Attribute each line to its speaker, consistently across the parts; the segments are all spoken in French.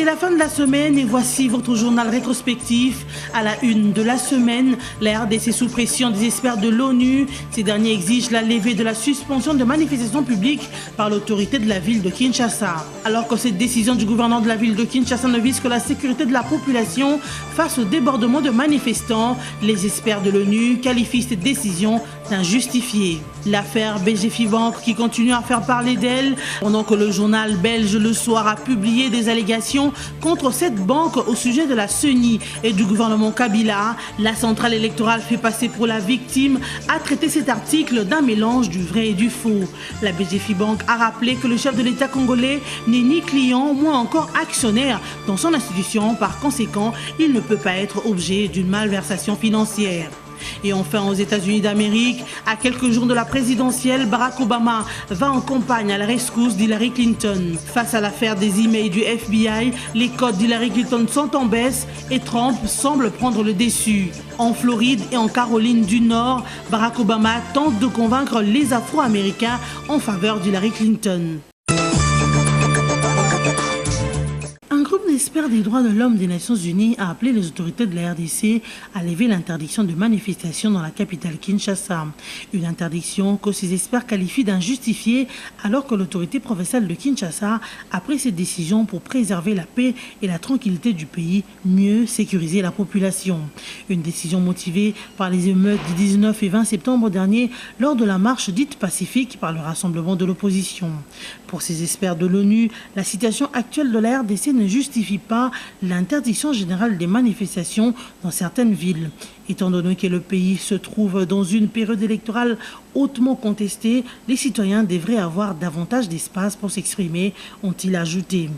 Speaker 1: la fin de la semaine et voici votre journal rétrospectif. À la une de la semaine, la RDC sous pression des experts de l'ONU. Ces derniers exigent la levée de la suspension de manifestations publiques par l'autorité de la ville de Kinshasa. Alors que cette décision du gouverneur de la ville de Kinshasa ne vise que la sécurité de la population face au débordement de manifestants, les experts de l'ONU qualifient cette décision d'injustifiée. L'affaire BGF Bank qui continue à faire parler d'elle, pendant que le journal belge Le Soir a publié des allégations contre cette banque au sujet de la CENI et du gouvernement Kabila. La centrale électorale fait passer pour la victime, a traité cet article d'un mélange du vrai et du faux. La BGF Bank a rappelé que le chef de l'État congolais n'est ni client, moins encore actionnaire dans son institution. Par conséquent, il ne peut pas être objet d'une malversation financière. Et enfin, aux États-Unis d'Amérique, à quelques jours de la présidentielle, Barack Obama va en campagne à la rescousse d'Hillary Clinton. Face à l'affaire des emails du FBI, les codes d'Hillary Clinton sont en baisse et Trump semble prendre le dessus. En Floride et en Caroline du Nord, Barack Obama tente de convaincre les Afro-Américains en faveur d'Hillary Clinton. Un groupe d'experts des droits de l'homme des Nations Unies a appelé les autorités de la RDC à lever l'interdiction de manifestation dans la capitale Kinshasa. Une interdiction que ces experts qualifient d'injustifiée alors que l'autorité provinciale de Kinshasa a pris cette décision pour préserver la paix et la tranquillité du pays, mieux sécuriser la population. Une décision motivée par les émeutes du 19 et 20 septembre dernier lors de la marche dite pacifique par le rassemblement de l'opposition. Pour ces experts de l'ONU, la situation actuelle de la RDC ne justifie pas l'interdiction générale des manifestations dans certaines villes. Étant donné que le pays se trouve dans une période électorale hautement contestée, les citoyens devraient avoir davantage d'espace pour s'exprimer, ont-ils ajouté.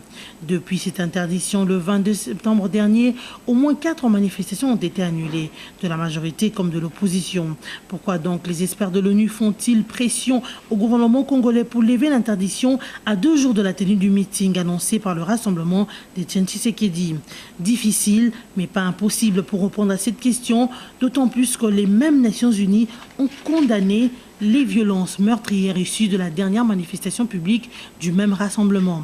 Speaker 1: Depuis cette interdiction le 22 septembre dernier, au moins 4 manifestations ont été annulées, de la majorité comme de l'opposition. Pourquoi donc les experts de l'ONU font-ils pression au gouvernement congolais pour lever l'interdiction à 2 jours de la tenue du meeting annoncé par le rassemblement d'Etienne Tshisekedi? Difficile, mais pas impossible pour répondre à cette question, d'autant plus que les mêmes Nations Unies ont condamné les violences meurtrières issues de la dernière manifestation publique du même rassemblement.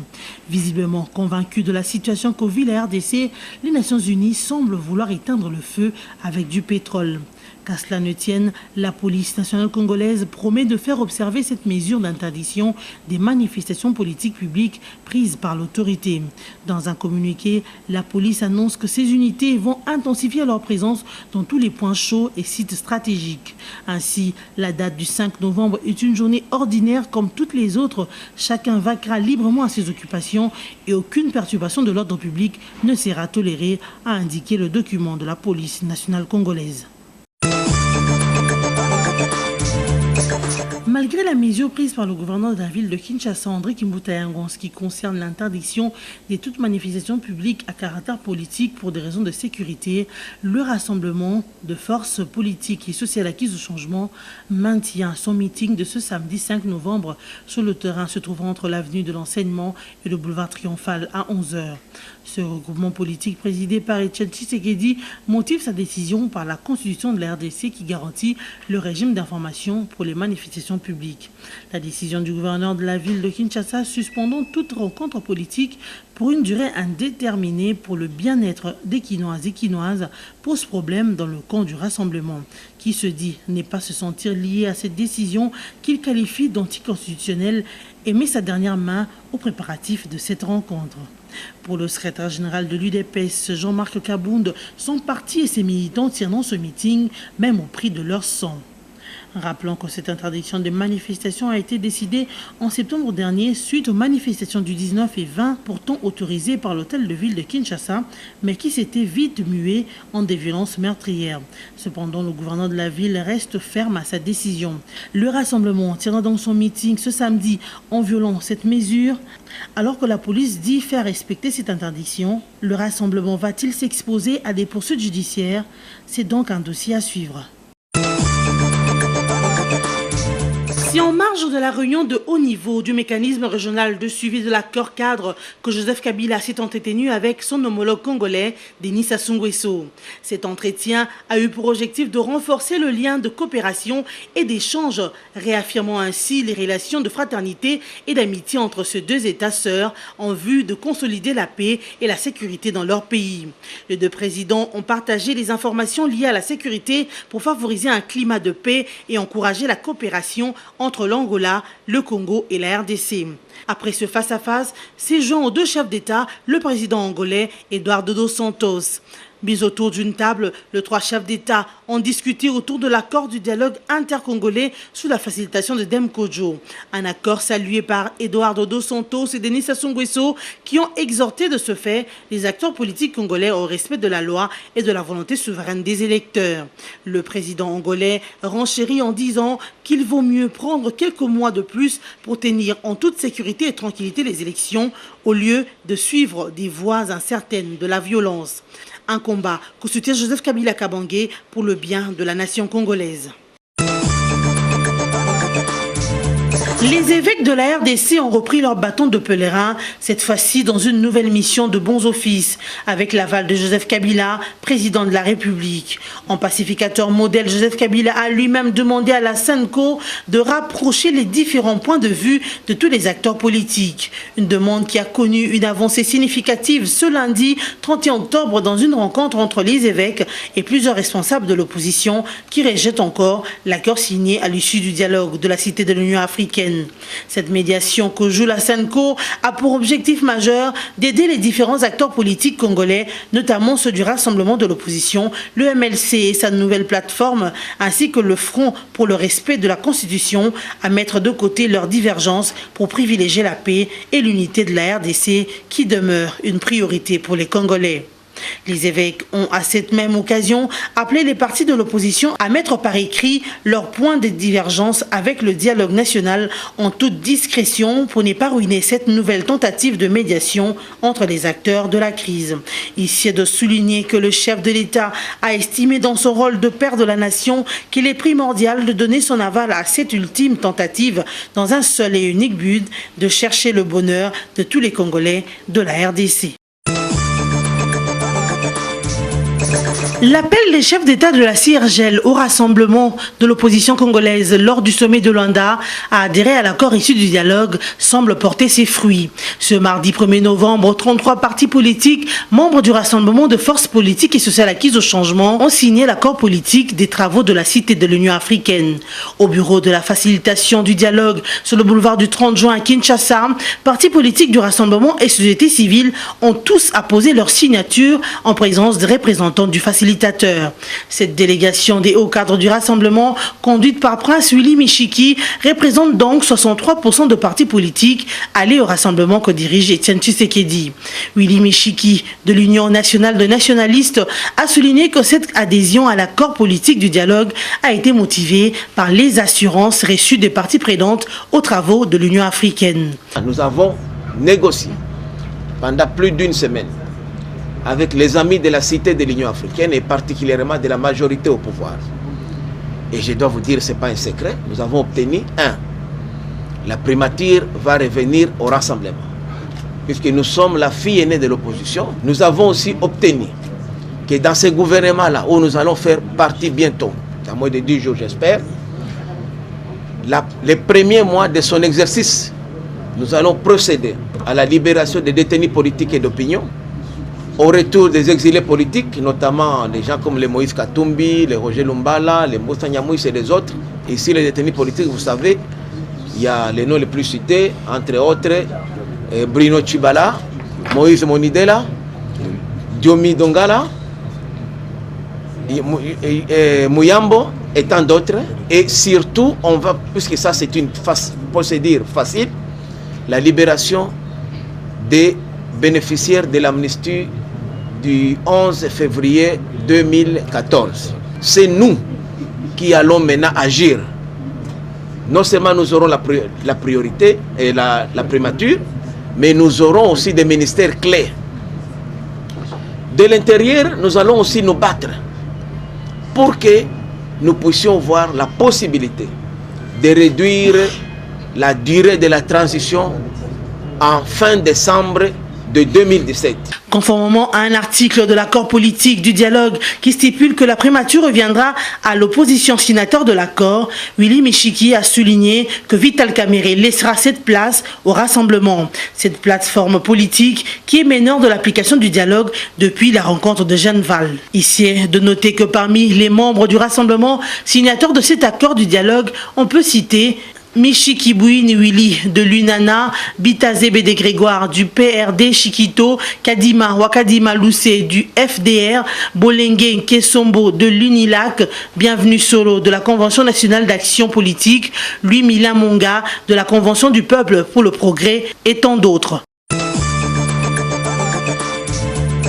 Speaker 1: Visiblement convaincus de la situation que vit la RDC, les Nations Unies semblent vouloir éteindre le feu avec du pétrole. Qu'à cela ne tienne, la police nationale congolaise promet de faire observer cette mesure d'interdiction des manifestations politiques publiques prises par l'autorité. Dans un communiqué, la police annonce que ces unités vont intensifier leur présence dans tous les points chauds et sites stratégiques. Ainsi, la date du 5 novembre est une journée ordinaire comme toutes les autres. Chacun vaquera librement à ses occupations et aucune perturbation de l'ordre public ne sera tolérée, a indiqué le document de la police nationale congolaise. Malgré la mesure prise par le gouverneur de la ville de Kinshasa, André Kimbuta-Yanga, en ce qui concerne l'interdiction de toute manifestation publique à caractère politique pour des raisons de sécurité, le rassemblement de forces politiques et sociales acquises au changement maintient son meeting de ce samedi 5 novembre sur le terrain se trouvant entre l'avenue de l'Enseignement et le boulevard Triomphal à 11h. Ce regroupement politique présidé par Etienne Tshisekedi motive sa décision par la constitution de la RDC qui garantit le régime d'information pour les manifestations publiques. La décision du gouverneur de la ville de Kinshasa suspendant toute rencontre politique pour une durée indéterminée pour le bien-être des Kinoises et Kinoises pose problème dans le camp du rassemblement, qui se dit ne pas se sentir lié à cette décision qu'il qualifie d'anticonstitutionnelle et met sa dernière main aux préparatifs de cette rencontre. Pour le secrétaire général de l'UDPS, Jean-Marc Kabound, son parti et ses militants tiendront ce meeting, même au prix de leur sang. Rappelons que cette interdiction de manifestation a été décidée en septembre dernier suite aux manifestations du 19 et 20, pourtant autorisées par l'hôtel de ville de Kinshasa, mais qui s'étaient vite muées en des violences meurtrières. Cependant, le gouverneur de la ville reste ferme à sa décision. Le rassemblement tiendra donc son meeting ce samedi en violant cette mesure. Alors que la police dit faire respecter cette interdiction, le rassemblement va-t-il s'exposer à des poursuites judiciaires? C'est donc un dossier à suivre. C'est en marge de la réunion de haut niveau du mécanisme régional de suivi de l'accord cadre que Joseph Kabila s'est entretenu avec son homologue congolais, Denis Sassou Nguesso. Cet entretien a eu pour objectif de renforcer le lien de coopération et d'échange, réaffirmant ainsi les relations de fraternité et d'amitié entre ces deux États sœurs en vue de consolider la paix et la sécurité dans leur pays. Les deux présidents ont partagé les informations liées à la sécurité pour favoriser un climat de paix et encourager la coopération entre l'Angola, le Congo et la RDC. Après ce face-à-face, s'est joint aux deux chefs d'État, le président angolais Eduardo dos Santos. Mis autour d'une table, les trois chefs d'État ont discuté autour de l'accord du dialogue intercongolais sous la facilitation de Dem Kodjo. Un accord salué par Eduardo dos Santos et Denis Sassou Nguesso qui ont exhorté de ce fait les acteurs politiques congolais au respect de la loi et de la volonté souveraine des électeurs. Le président angolais renchérit en disant qu'il vaut mieux prendre quelques mois de plus pour tenir en toute sécurité et tranquillité les élections au lieu de suivre des voies incertaines de la violence. Un combat que soutient Joseph Kabila Kabange pour le bien de la nation congolaise. Les évêques de la RDC ont repris leur bâton de pèlerin, cette fois-ci dans une nouvelle mission de bons offices, avec l'aval de Joseph Kabila, président de la République. En pacificateur modèle, Joseph Kabila a lui-même demandé à la SENCO de rapprocher les différents points de vue de tous les acteurs politiques. Une demande qui a connu une avancée significative ce lundi 31 octobre dans une rencontre entre les évêques et plusieurs responsables de l'opposition qui rejettent encore l'accord signé à l'issue du dialogue de la Cité de l'Union africaine. Cette médiation que joue la SENCO a pour objectif majeur d'aider les différents acteurs politiques congolais, notamment ceux du Rassemblement de l'opposition, le MLC et sa nouvelle plateforme, ainsi que le Front pour le respect de la Constitution, à mettre de côté leurs divergences pour privilégier la paix et l'unité de la RDC qui demeure une priorité pour les Congolais. Les évêques ont à cette même occasion appelé les partis de l'opposition à mettre par écrit leurs points de divergence avec le dialogue national en toute discrétion pour ne pas ruiner cette nouvelle tentative de médiation entre les acteurs de la crise. Ici est de souligner que le chef de l'État a estimé dans son rôle de père de la nation qu'il est primordial de donner son aval à cette ultime tentative dans un seul et unique but de chercher le bonheur de tous les Congolais de la RDC. L'appel des chefs d'État de la CIRGL au rassemblement de l'opposition congolaise lors du sommet de Luanda à adhérer à l'accord issu du dialogue semble porter ses fruits. Ce mardi 1er novembre, 33 partis politiques, membres du rassemblement de forces politiques et sociales acquises au changement, ont signé l'accord politique des travaux de la Cité de l'Union africaine. Au bureau de la facilitation du dialogue sur le boulevard du 30 juin à Kinshasa, partis politiques du rassemblement et société civile ont tous apposé leur signature en présence des représentants du facilitateur. Cette délégation des hauts cadres du rassemblement, conduite par Prince Willy Michiki, représente donc 63% de partis politiques allés au rassemblement que dirige Etienne Tshisekedi. Willy Michiki, de l'Union nationale de nationalistes, a souligné que cette adhésion à l'accord politique du dialogue a été motivée par les assurances reçues des parties prenantes aux travaux de l'Union africaine.
Speaker 2: Nous avons négocié pendant plus d'une semaine avec les amis de la Cité de l'Union africaine et particulièrement de la majorité au pouvoir. Et je dois vous dire, ce n'est pas un secret, nous avons obtenu la primature va revenir au rassemblement. Puisque nous sommes la fille aînée de l'opposition, nous avons aussi obtenu que dans ce gouvernement-là, où nous allons faire partie bientôt, dans moins de 10 jours j'espère, les premiers mois de son exercice, nous allons procéder à la libération des détenus politiques et d'opinion, au retour des exilés politiques, notamment des gens comme les Moïse Katumbi, les Roger Lumbala, les Moussa Nyamouis et les autres. Ici, les détenus politiques, vous savez, il y a les noms les plus cités, entre autres, Bruno Chibala, Moïse Monidela, Diomi Dongala, Mouyambo et tant d'autres. Et surtout, on va, puisque ça c'est une procédure facile, la libération des bénéficiaires de l'amnistie du 11 février 2014. C'est nous qui allons maintenant agir. Non seulement nous aurons la priorité et la primature, mais nous aurons aussi des ministères clés. De l'intérieur, nous allons aussi nous battre pour que nous puissions voir la possibilité de réduire la durée de la transition en fin décembre de 2017.
Speaker 1: Conformément à un article de l'accord politique du dialogue qui stipule que la primature reviendra à l'opposition signataire de l'accord, Willy Michiki a souligné que Vital Kamerhe laissera cette place au rassemblement. Cette plateforme politique qui est meneur de l'application du dialogue depuis la rencontre de Jeanne Val. Ici est de noter que parmi les membres du rassemblement signataires de cet accord du dialogue, on peut citer Michiki Bouini Willy de l'UNANA, Bitazebe de Grégoire du PRD Chiquito, Kadima Wakadima Loussé du FDR, Bolengue Nkesombo de l'UNILAC, Bienvenue Solo de la Convention nationale d'action politique, Louis Milan Monga de la Convention du peuple pour le progrès et tant d'autres.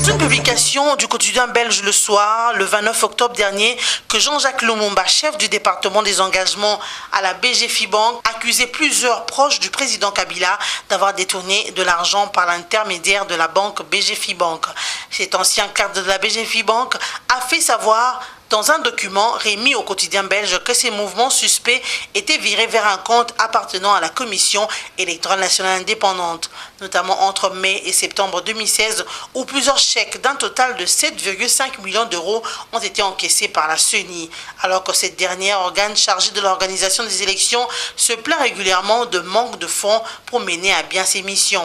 Speaker 1: Une publication du quotidien belge Le Soir, le 29 octobre dernier, que Jean-Jacques Lumumba, chef du département des engagements à la BGFIBank, accusait plusieurs proches du président Kabila d'avoir détourné de l'argent par l'intermédiaire de la banque BGFIBank. Cet ancien cadre de la BGFIBank a fait savoir dans un document remis au quotidien belge que ces mouvements suspects étaient virés vers un compte appartenant à la Commission électorale nationale indépendante, notamment entre mai et septembre 2016, où plusieurs chèques d'un total de 7,5 millions d'euros ont été encaissés par la CENI, alors que cette dernière organe chargé de l'organisation des élections se plaint régulièrement de manque de fonds pour mener à bien ses missions.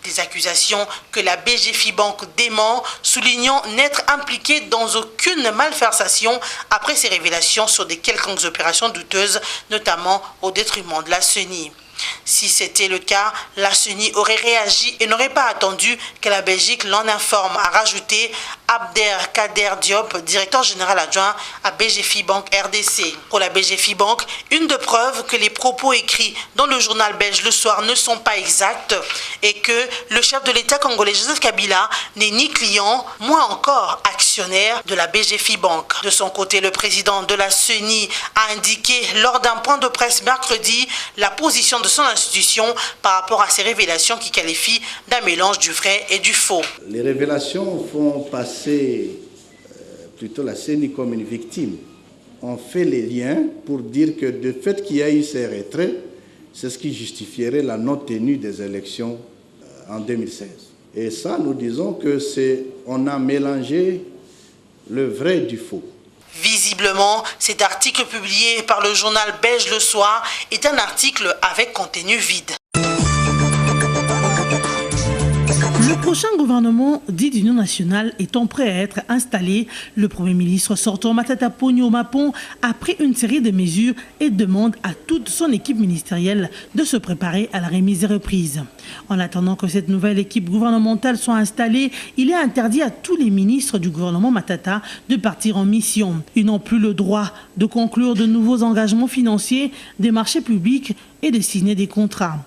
Speaker 1: Des accusations que la BGFIBank dément, soulignant n'être impliquée dans aucune malversation après ces révélations sur des quelconques opérations douteuses, notamment au détriment de la CENI. Si c'était le cas, la CENI aurait réagi et n'aurait pas attendu que la Belgique l'en informe, a rajouté Abderkader Diop, directeur général adjoint à BGFIBank RDC. Pour la BGFIBank, une des preuves que les propos écrits dans le journal belge Le Soir ne sont pas exacts et que le chef de l'État congolais Joseph Kabila n'est ni client, moins encore actionnaire de la BGFIBank. De son côté, le président de la CENI a indiqué lors d'un point de presse mercredi la position de son institution par rapport à ces révélations qui qualifient d'un mélange du vrai et du faux.
Speaker 3: Les révélations font passer plutôt la CENI comme une victime. On fait les liens pour dire que de fait qu'il y a eu ces retraits, c'est ce qui justifierait la non-tenue des élections en 2016. Et ça, nous disons que on a mélangé le vrai du faux.
Speaker 1: Visiblement, cet article publié par le journal belge Le Soir est un article avec contenu vide. Le prochain gouvernement dit d'union nationale étant prêt à être installé, le Premier ministre sortant Matata Ponyo Mapon a pris une série de mesures et demande à toute son équipe ministérielle de se préparer à la remise des reprises. En attendant que cette nouvelle équipe gouvernementale soit installée, il est interdit à tous les ministres du gouvernement Matata de partir en mission. Ils n'ont plus le droit de conclure de nouveaux engagements financiers, des marchés publics et de signer des contrats.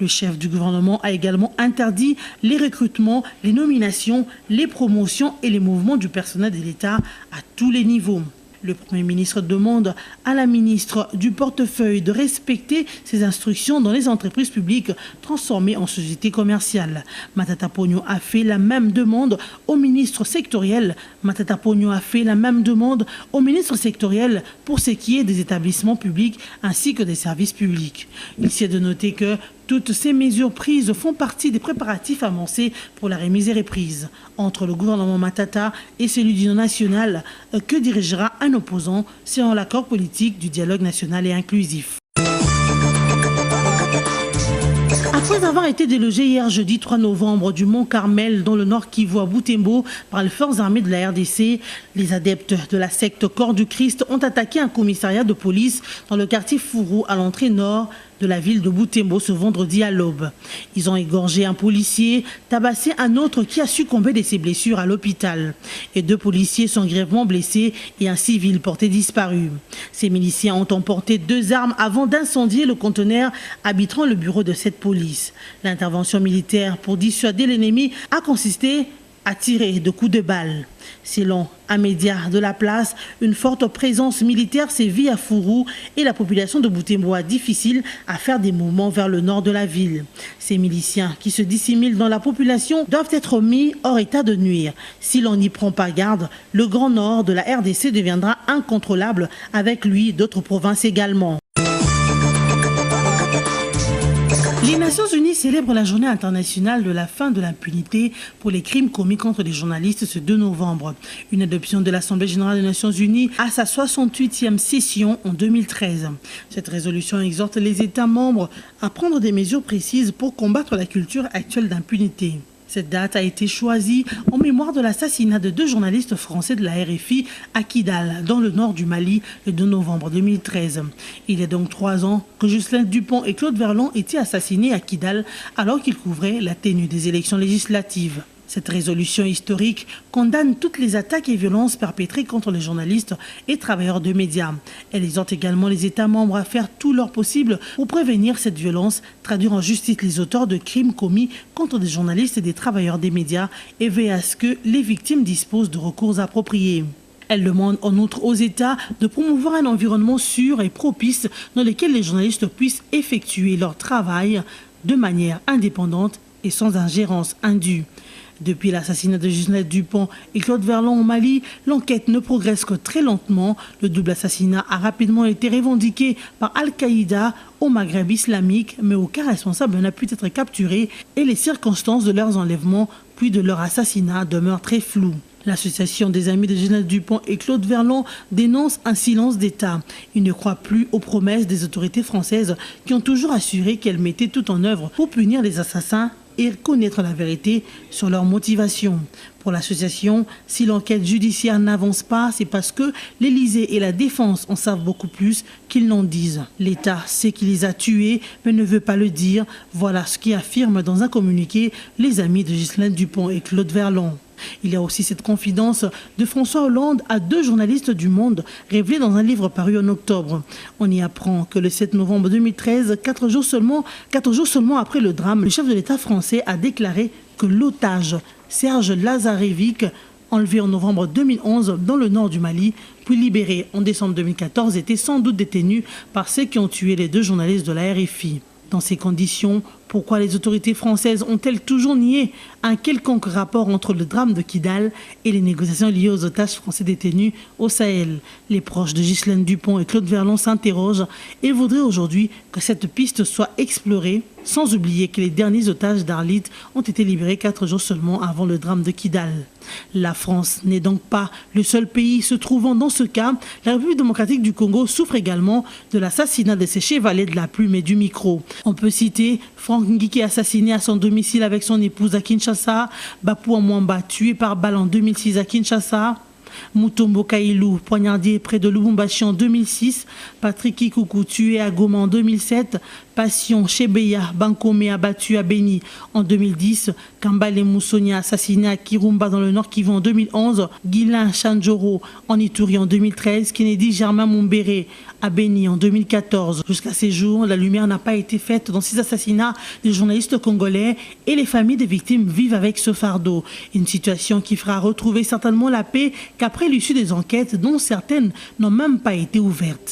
Speaker 1: Le chef du gouvernement a également interdit les recrutements, les nominations, les promotions et les mouvements du personnel de l'État à tous les niveaux. Le Premier ministre demande à la ministre du portefeuille de respecter ses instructions dans les entreprises publiques transformées en sociétés commerciales. Matata Ponyo a fait la même demande au ministre sectoriel. Matata Ponyo a fait la même demande au ministre sectoriel pour ce qui est des établissements publics ainsi que des services publics. Il s'est de noter que toutes ces mesures prises font partie des préparatifs avancés pour la remise et reprise entre le gouvernement Matata et celui d'union nationale que dirigera un opposant selon l'accord politique du dialogue national et inclusif. Après avoir été délogé hier jeudi 3 novembre du Mont Carmel dans le Nord Kivu à Butembo par les forces armées de la RDC, les adeptes de la secte Corps du Christ ont attaqué un commissariat de police dans le quartier Fourou à l'entrée nord de la ville de Butembo ce vendredi à l'aube. Ils ont égorgé un policier, tabassé un autre qui a succombé de ses blessures à l'hôpital. Et 2 policiers sont grièvement blessés et un civil porté disparu. Ces miliciens ont emporté 2 armes avant d'incendier le conteneur habitant le bureau de cette police. L'intervention militaire pour dissuader l'ennemi a consisté à tirer de coups de balle. Selon un média de la place, une forte présence militaire sévit à Fourou et la population de Butembo a difficile à faire des mouvements vers le nord de la ville. Ces miliciens qui se dissimulent dans la population doivent être mis hors état de nuire. Si l'on n'y prend pas garde, le Grand Nord de la RDC deviendra incontrôlable, avec lui d'autres provinces également. Les Nations Unies célèbrent la journée internationale de la fin de l'impunité pour les crimes commis contre les journalistes ce 2 novembre. Une adoption de l'Assemblée générale des Nations Unies à sa 68e session en 2013. Cette résolution exhorte les États membres à prendre des mesures précises pour combattre la culture actuelle d'impunité. Cette date a été choisie en mémoire de l'assassinat de 2 journalistes français de la RFI à Kidal, dans le nord du Mali, le 2 novembre 2013. Il y a donc 3 ans que Ghislain Dupont et Claude Verlon étaient assassinés à Kidal alors qu'ils couvraient la tenue des élections législatives. Cette résolution historique condamne toutes les attaques et violences perpétrées contre les journalistes et travailleurs de médias. Elle exhorte également les États membres à faire tout leur possible pour prévenir cette violence, traduire en justice les auteurs de crimes commis contre des journalistes et des travailleurs des médias et veiller à ce que les victimes disposent de recours appropriés. Elle demande en outre aux États de promouvoir un environnement sûr et propice dans lequel les journalistes puissent effectuer leur travail de manière indépendante et sans ingérence indue. Depuis l'assassinat de Ghislain Dupont et Claude Verlon au Mali, l'enquête ne progresse que très lentement. Le double assassinat a rapidement été revendiqué par Al-Qaïda au Maghreb islamique, mais aucun responsable n'a pu être capturé et les circonstances de leurs enlèvements puis de leur assassinat demeurent très floues. L'association des amis de Ghislain Dupont et Claude Verlon dénonce un silence d'État. Ils ne croient plus aux promesses des autorités françaises qui ont toujours assuré qu'elles mettaient tout en œuvre pour punir les assassins et connaître la vérité sur leur motivation. Pour l'association, si l'enquête judiciaire n'avance pas, c'est parce que l'Élysée et la défense en savent beaucoup plus qu'ils n'en disent. L'État sait qu'il les a tués, mais ne veut pas le dire. Voilà ce qu'affirment dans un communiqué les amis de Ghislain Dupont et Claude Verlon. Il y a aussi cette confidence de François Hollande à 2 journalistes du Monde, révélée dans un livre paru en octobre. On y apprend que le 7 novembre 2013, 4 jours seulement après le drame, le chef de l'État français a déclaré que l'otage Serge Lazarevic, enlevé en novembre 2011 dans le nord du Mali, puis libéré en décembre 2014, était sans doute détenu par ceux qui ont tué les 2 journalistes de la RFI. Dans ces conditions, pourquoi les autorités françaises ont-elles toujours nié un quelconque rapport entre le drame de Kidal et les négociations liées aux otages français détenus au Sahel? Les proches de Ghislain Dupont et Claude Verlon s'interrogent et voudraient aujourd'hui que cette piste soit explorée, sans oublier que les derniers otages d'Arlit ont été libérés 4 jours seulement avant le drame de Kidal. La France n'est donc pas le seul pays se trouvant dans ce cas. La République démocratique du Congo souffre également de l'assassinat de ses chevaliers de la plume et du micro. On peut citer Franck Nguiki assassiné à son domicile avec son épouse à Kinshasa, Bapou Amwamba tué par balle en 2006 à Kinshasa, Mutombo Kailou poignardé près de Lubumbashi en 2006, Patrick Kikuku tué à Goma en 2007, Passion Chebeya Bankome abattu à Beni en 2010, Kambale Moussonia assassiné à Kirumba dans le Nord Kivu en 2011, Guilain Chanjoro en Ituri en 2013, Kennedy Germain Mumbere à Beni en 2014. Jusqu'à ces jours, la lumière n'a pas été faite dans ces assassinats des journalistes congolais et les familles des victimes vivent avec ce fardeau. Une situation qui fera retrouver certainement la paix qu'après l'issue des enquêtes dont certaines n'ont même pas été ouvertes.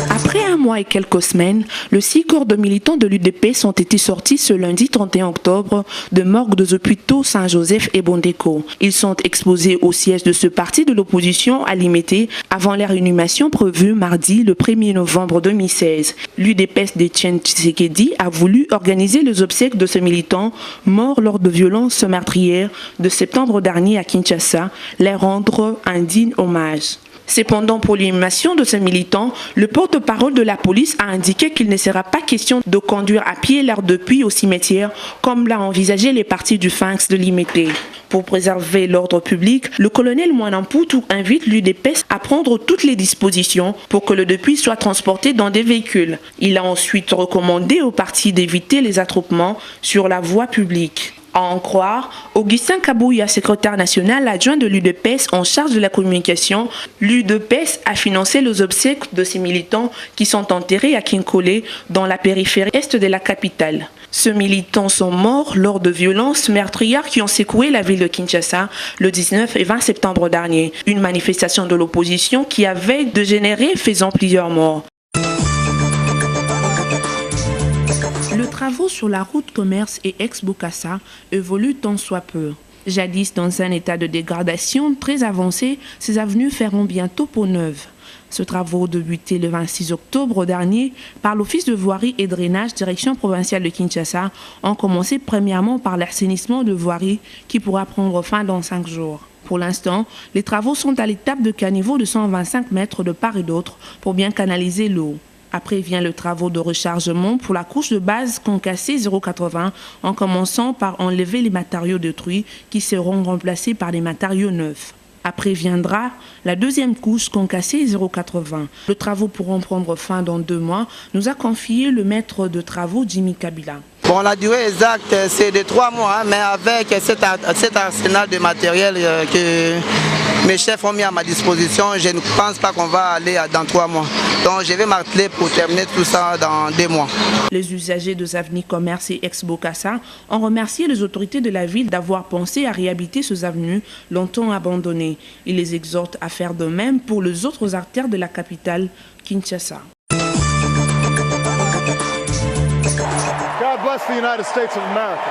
Speaker 4: Après un mois et quelques semaines, le 6 corps de militants de l'UDPS ont été sortis ce lundi 31 octobre de morgue de hôpitaux Saint-Joseph et Bondeko. Ils sont exposés au siège de ce parti de l'opposition à Limité avant leur inhumation prévue mardi le 1er novembre 2016. L'UDPS d'Etienne Tshisekedi a voulu organiser les obsèques de ce militant mort lors de violences meurtrières de septembre dernier à Kinshasa, leur rendre un digne hommage. Cependant, pour l'inhumation de ce militant, le porte-parole de la police a indiqué qu'il ne sera pas question de conduire à pied leur deuil au cimetière, comme l'a envisagé les partis du FANX de Limité. Pour préserver l'ordre public, le colonel Mwanamputu invite l'UDPS à prendre toutes les dispositions pour que le deuil soit transporté dans des véhicules. Il a ensuite recommandé aux partis d'éviter les attroupements sur la voie publique. À en croire, Augustin Kabouya, secrétaire national adjoint de l'UDPS en charge de la communication, l'UDPS a financé les obsèques de ces militants qui sont enterrés à Kinkole, dans la périphérie est de la capitale. Ces militants sont morts lors de violences meurtrières qui ont secoué la ville de Kinshasa le 19 et 20 septembre dernier. Une manifestation de l'opposition qui avait dégénéré faisant plusieurs morts. Les travaux sur la route commerce et ex-Bokassa évoluent tant soit peu. Jadis dans un état de dégradation très avancé, ces avenues feront bientôt peau neuve. Ce travaux débuté le 26 octobre dernier par l'Office de voirie et drainage, direction provinciale de Kinshasa, ont commencé premièrement par l'assainissement de voirie qui pourra prendre fin dans 5 jours. Pour l'instant, les travaux sont à l'étape de caniveau de 125 mètres de part et d'autre pour bien canaliser l'eau. Après vient le travaux de rechargement pour la couche de base concassée 0,80 en commençant par enlever les matériaux détruits qui seront remplacés par des matériaux neufs. Après viendra la deuxième couche concassée 0,80. Les travaux pourront prendre fin dans 2 mois, nous a confié le maître de travaux Jimmy Kabila.
Speaker 5: Bon, la durée exacte, c'est de 3 mois, mais avec cet arsenal de matériel que mes chefs ont mis à ma disposition, je ne pense pas qu'on va aller dans 3 mois. Donc je vais m'atteler pour terminer tout ça dans 2 mois.
Speaker 4: Les usagers de Zavni Commerce et Ex-Bokassa ont remercié les autorités de la ville d'avoir pensé à réhabiliter ces avenues longtemps abandonnées. Ils les exhortent à faire de même pour les autres artères de la capitale, Kinshasa.
Speaker 6: God bless the United States of America.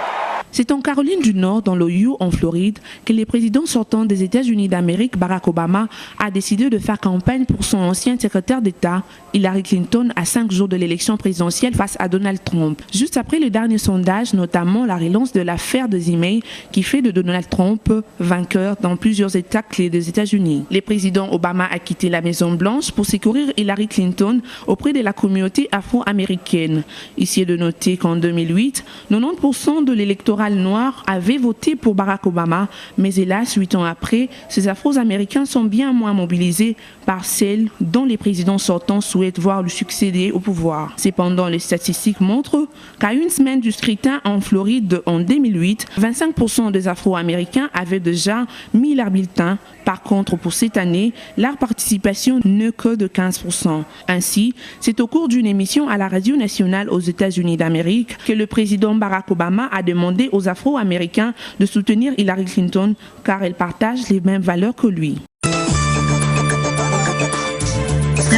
Speaker 4: C'est en Caroline du Nord, dans l'Ohio, en Floride, que le président sortant des États-Unis d'Amérique, Barack Obama, a décidé de faire campagne pour son ancien secrétaire d'État, Hillary Clinton, à 5 jours de l'élection présidentielle face à Donald Trump. Juste après le dernier sondage, notamment la relance de l'affaire des emails qui fait de Donald Trump vainqueur dans plusieurs États clés des États-Unis. Le président Obama a quitté la Maison-Blanche pour secourir Hillary Clinton auprès de la communauté afro-américaine. Ici est de noter qu'en 2008, 90% de l'électorat noir avait voté pour Barack Obama, mais hélas, 8 ans après, ces Afro-Américains sont bien moins mobilisés par celles dont les présidents sortants souhaitent voir lui succéder au pouvoir. Cependant, les statistiques montrent qu'à une semaine du scrutin en Floride en 2008, 25% des Afro-Américains avaient déjà mis leur bulletin. Par contre, pour cette année, leur participation n'est que de 15%. Ainsi, c'est au cours d'une émission à la radio nationale aux États-Unis d'Amérique que le président Barack Obama a demandé aux Afro-Américains de soutenir Hillary Clinton car elle partage les mêmes valeurs que lui.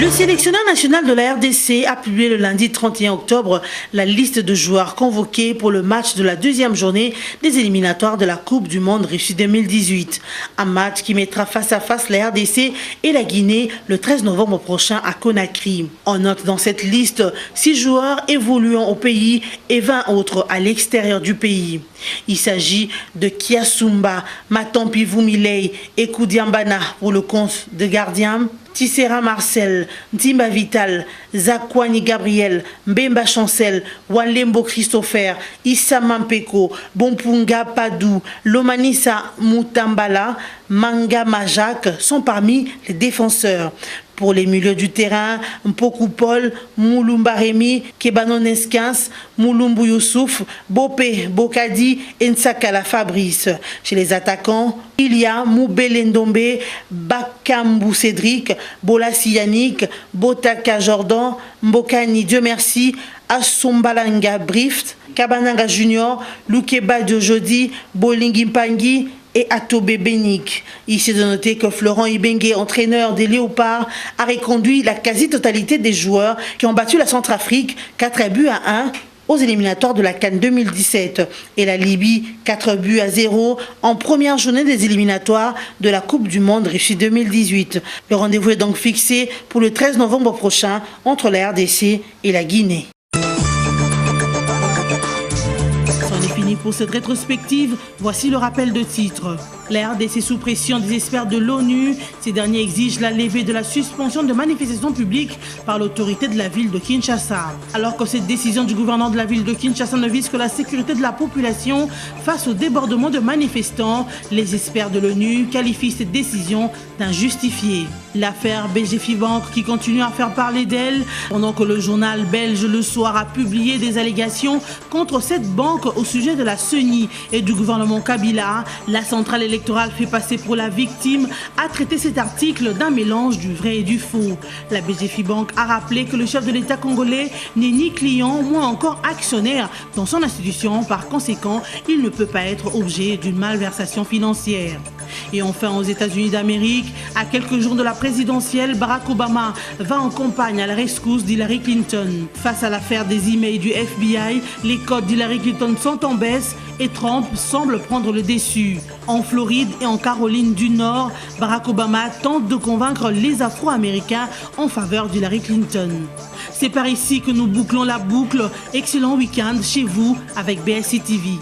Speaker 1: Le sélectionneur national de la RDC a publié le lundi 31 octobre la liste de joueurs convoqués pour le match de la 2e journée des éliminatoires de la Coupe du Monde Russie 2018. Un match qui mettra face à face la RDC et la Guinée le 13 novembre prochain à Conakry. On note dans cette liste 6 joueurs évoluant au pays et 20 autres à l'extérieur du pays. Il s'agit de Kiasumba, Matampi Vumilei et Koudiambana pour le compte de gardien, Tissera Marcel, Ndimba Vital, Zakwani Gabriel, Mbemba Chancel, Walembo Christopher, Issa Mampeko, Bompunga Padou, Lomanisa Moutambala, Manga Majak sont parmi les défenseurs. Pour les milieux du terrain, Mpoku Paul, Moulumba Rémi, Kebanon Eskins, Moulumbu Youssouf, Bopé Bokadi et Nsakala Fabrice. Chez les attaquants, il y a Moubele Ndombe, Bakambu Cédric, Bolassi Yannick, Botaka Jordan, Mbokani Dieu merci, Assombalanga Brift, Kabananga Junior, Lukeba de Jodi, Bolingi Mpangi et Atobé Benik. Ici de noter que Florent Ibengue, entraîneur des Léopards, a reconduit la quasi-totalité des joueurs qui ont battu la Centrafrique 4-1 aux éliminatoires de la CAN 2017 et la Libye 4-0 en première journée des éliminatoires de la Coupe du Monde Russie 2018. Le rendez-vous est donc fixé pour le 13 novembre prochain entre la RDC et la Guinée. Pour cette rétrospective, voici le rappel de titre. La RDC sous pression des experts de l'ONU. Ces derniers exigent la levée de la suspension de manifestations publiques par l'autorité de la ville de Kinshasa. Alors que cette décision du gouvernement de la ville de Kinshasa ne vise que la sécurité de la population face au débordement de manifestants, les experts de l'ONU qualifient cette décision d'injustifiée. L'affaire BGFIBank qui continue à faire parler d'elle, pendant que le journal belge Le Soir a publié des allégations contre cette banque au sujet de la CENI et du gouvernement Kabila, la centrale électorale fait passer pour la victime, a traité cet article d'un mélange du vrai et du faux. La BGFIBank a rappelé que le chef de l'État congolais n'est ni client, moins encore actionnaire dans son institution. Par conséquent, il ne peut pas être objet d'une malversation financière. Et enfin, aux États-Unis d'Amérique, à quelques jours de la présidentielle, Barack Obama va en campagne à la rescousse d'Hillary Clinton. Face à l'affaire des emails du FBI, les codes d'Hillary Clinton sont en baisse et Trump semble prendre le dessus. En Floride et en Caroline du Nord, Barack Obama tente de convaincre les Afro-Américains en faveur d'Hillary Clinton. C'est par ici que nous bouclons la boucle. Excellent week-end chez vous avec BSC TV.